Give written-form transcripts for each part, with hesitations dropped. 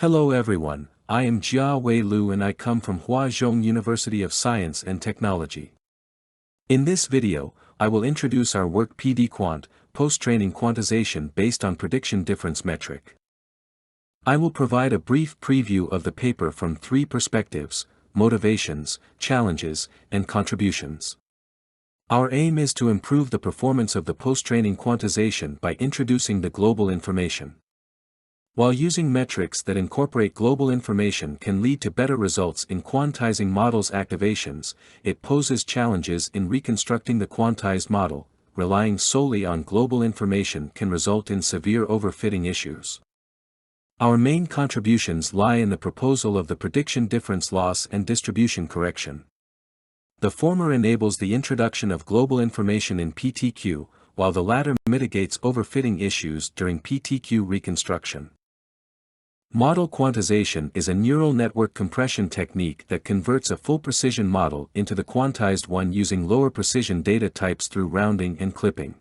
Hello everyone, I am Jiawei Lu and I come from Huazhong University of Science and Technology. In this video, I will introduce our work PD-Quant, post-training quantization based on prediction difference metric. I will provide a brief preview of the paper from three perspectives: motivations, challenges, and contributions. Our aim is to improve the performance of the post-training quantization by introducing the global information. While using metrics that incorporate global information can lead to better results in quantizing models' activations, it poses challenges in reconstructing the quantized model. Relying solely on global information can result in severe overfitting issues. Our main contributions lie in the proposal of the prediction difference loss and distribution correction. The former enables the introduction of global information in PTQ, while the latter mitigates overfitting issues during PTQ reconstruction. Model quantization is a neural network compression technique that converts a full precision model into the quantized one using lower precision data types through rounding and clipping.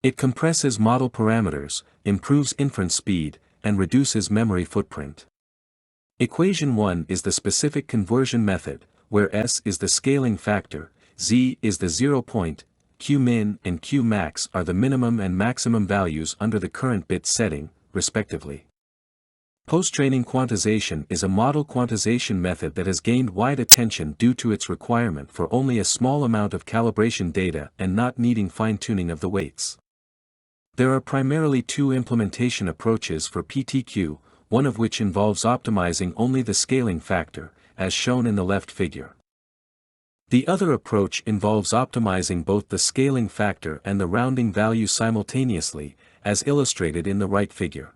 It compresses model parameters, improves inference speed, and reduces memory footprint. Equation 1 is the specific conversion method, where S is the scaling factor, Z is the 0 point, Q-min and Q-max are the minimum and maximum values under the current bit setting, respectively. Post-training quantization is a model quantization method that has gained wide attention due to its requirement for only a small amount of calibration data and not needing fine-tuning of the weights. There are primarily two implementation approaches for PTQ, one of which involves optimizing only the scaling factor, as shown in the left figure. The other approach involves optimizing both the scaling factor and the rounding value simultaneously, as illustrated in the right figure.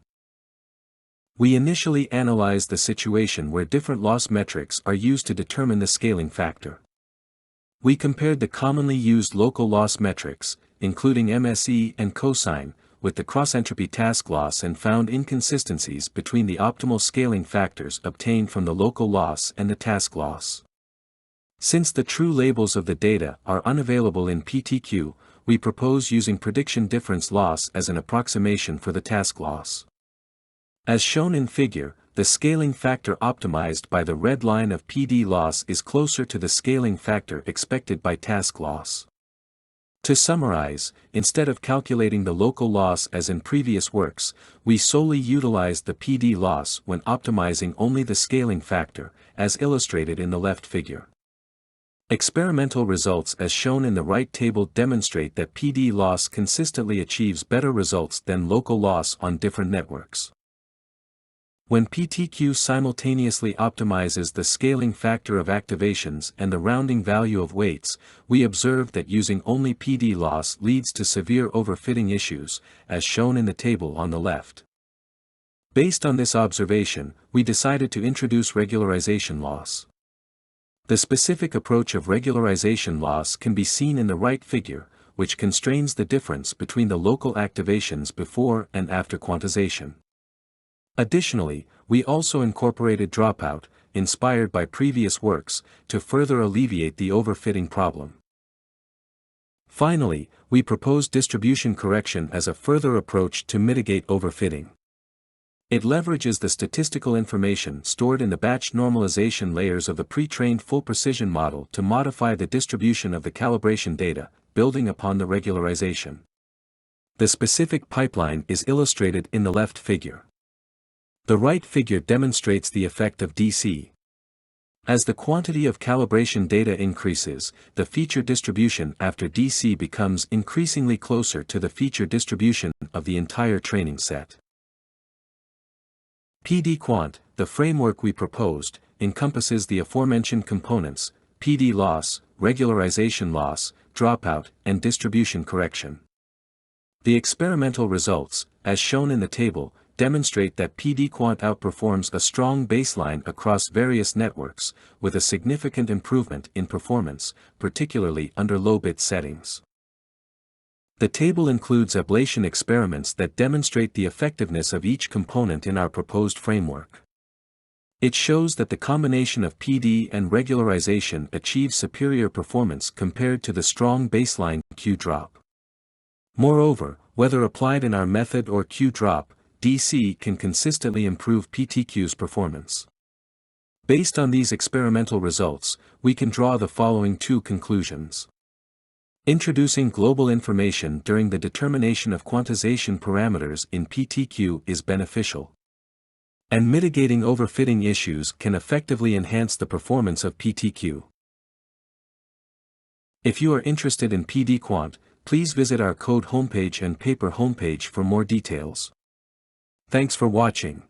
We initially analyzed the situation where different loss metrics are used to determine the scaling factor. We compared the commonly used local loss metrics, including MSE and cosine, with the cross-entropy task loss and found inconsistencies between the optimal scaling factors obtained from the local loss and the task loss. Since the true labels of the data are unavailable in PTQ, we propose using prediction difference loss as an approximation for the task loss. As shown in figure, the scaling factor optimized by the red line of PD loss is closer to the scaling factor expected by task loss. To summarize, instead of calculating the local loss as in previous works, we solely utilized the PD loss when optimizing only the scaling factor, as illustrated in the left figure. Experimental results as shown in the right table demonstrate that PD loss consistently achieves better results than local loss on different networks. When PTQ simultaneously optimizes the scaling factor of activations and the rounding value of weights, we observed that using only PD loss leads to severe overfitting issues, as shown in the table on the left. Based on this observation, we decided to introduce regularization loss. The specific approach of regularization loss can be seen in the right figure, which constrains the difference between the local activations before and after quantization. Additionally, we also incorporated dropout, inspired by previous works, to further alleviate the overfitting problem. Finally, we propose distribution correction as a further approach to mitigate overfitting. It leverages the statistical information stored in the batch normalization layers of the pre-trained full precision model to modify the distribution of the calibration data, building upon the regularization. The specific pipeline is illustrated in the left figure. The right figure demonstrates the effect of DC. As the quantity of calibration data increases, the feature distribution after DC becomes increasingly closer to the feature distribution of the entire training set. PD-Quant, the framework we proposed, encompasses the aforementioned components: PD loss, regularization loss, dropout, and distribution correction. The experimental results, as shown in the table, demonstrate that PD-Quant outperforms a strong baseline across various networks, with a significant improvement in performance, particularly under low-bit settings. The table includes ablation experiments that demonstrate the effectiveness of each component in our proposed framework. It shows that the combination of PD and regularization achieves superior performance compared to the strong baseline Q-drop. Moreover, whether applied in our method or Q-drop, DC can consistently improve PTQ's performance. Based on these experimental results, we can draw the following two conclusions. Introducing global information during the determination of quantization parameters in PTQ is beneficial. And mitigating overfitting issues can effectively enhance the performance of PTQ. If you are interested in PD-Quant, please visit our code homepage and paper homepage for more details. Thanks for watching.